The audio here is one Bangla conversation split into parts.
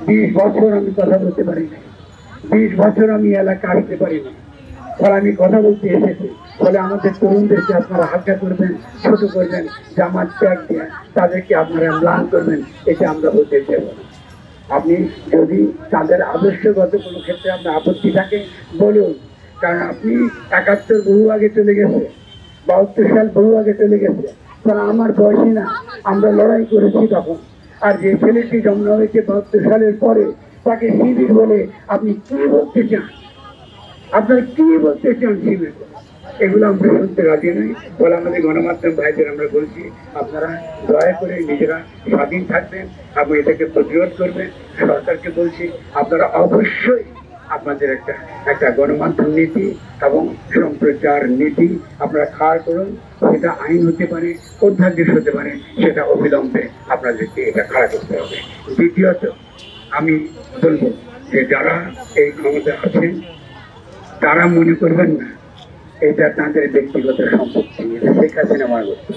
20 বছর আমি কথা বলতে পারি না, 20 বছর আমি এলাকা আসতে পারি না, ফলে আমি কথা বলতে এসেছি। ফলে আমাদের তরুণদেরকে আপনারা হালকা করবেন, ছোট করবেন, জামাত ত্যাগ দিয়ে তাদেরকে আপনারা ম্লান করবেন, এটা আমরা বলতে চাইব না। আপনি যদি তাদের আদর্শগত কোনো ক্ষেত্রে আপনার আপত্তি থাকে বলুন, কারণ আপনি 71 বহু আগে চলে গেছে, 72 সাল বহু আগে চলে গেছে, কারণ আমার বয়সী না, আমরা লড়াই করেছি তখন। আর যে ছেলেটি জন্ম হয়েছে 72 সালের পরে, তাকে শিবির বলে আপনি কি বলতে চান? আপনারা কি বলতে চান শিবির? এগুলো আমরা শুনতে রাজি নই। বলে আমাদের গণমাধ্যম ভাইদের আমরা বলছি, আপনারা দয়া করে নিজেরা স্বাধীন থাকবেন এবং এটাকে প্রতিরোধ করবেন। সরকারকে বলছি, আপনারা অবশ্যই আপনাদের একটা গণমাধ্যম নীতি এবং সম্প্রচার নীতি আপনারা খাড় করুন। সেটা আইন হতে পারে, অধ্যাদেশ হতে পারে, সেটা অবিলম্বে আপনাদেরকে এটা খাড়া করতে হবে। দ্বিতীয়ত আমি বলবো যে যারা এই ক্ষমতা আছেন তারা মনে করবেন না এটা তাদের ব্যক্তিগত সম্পত্তি, এটা শেখ হাসিনা মনে করছে।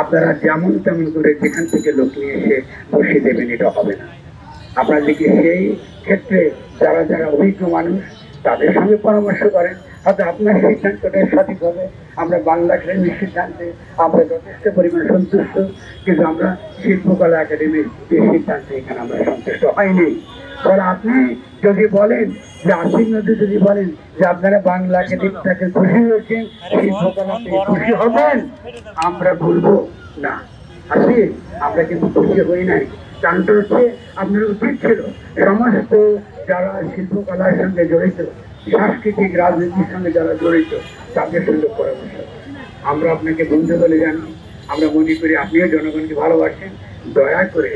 আপনারা যেমন তেমন করে যেখান থেকে লোক নিয়ে এসে বসিয়ে দেবেন, এটা হবে না। আপনাদেরকে সেই ক্ষেত্রে যারা যারা অভিজ্ঞ মানুষ তাদের সঙ্গে পরামর্শ করেন, হয়তো আপনার সিদ্ধান্তটা সঠিক হবে। আমরা বাংলা একাডেমির সিদ্ধান্তে আমরা যথেষ্ট পরিমাণ সন্তুষ্ট, কিন্তু আমরা শিল্পকলা একাডেমির যে সিদ্ধান্তে এখানে আমরা সন্তুষ্ট হয়নি। ফলে আপনি যদি বলেন যে আসিফ নদী যদি বলেন যে আপনারা বাংলা একাডেমিটাকে খুশি হয়েছেন, শিল্পকলাতে খুশি হবেন, আমরা বলবো না। আসিফ, আমরা কিন্তু খুশি হই নাই। কারণটা হচ্ছে আপনার উচিত ছিল সমস্ত যারা শিল্পকলার সঙ্গে জড়িত, সাংস্কৃতিক রাজনীতির সঙ্গে যারা জড়িত তাদের সঙ্গে পরামর্শ। আমরা আপনাকে বন্ধু বলে জানি, আমরা মনে করি আপনিও জনগণকে ভালোবাসেন। দয়া করে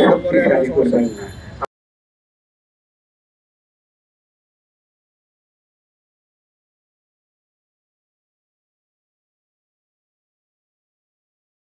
শক্তিশালী করবেন না।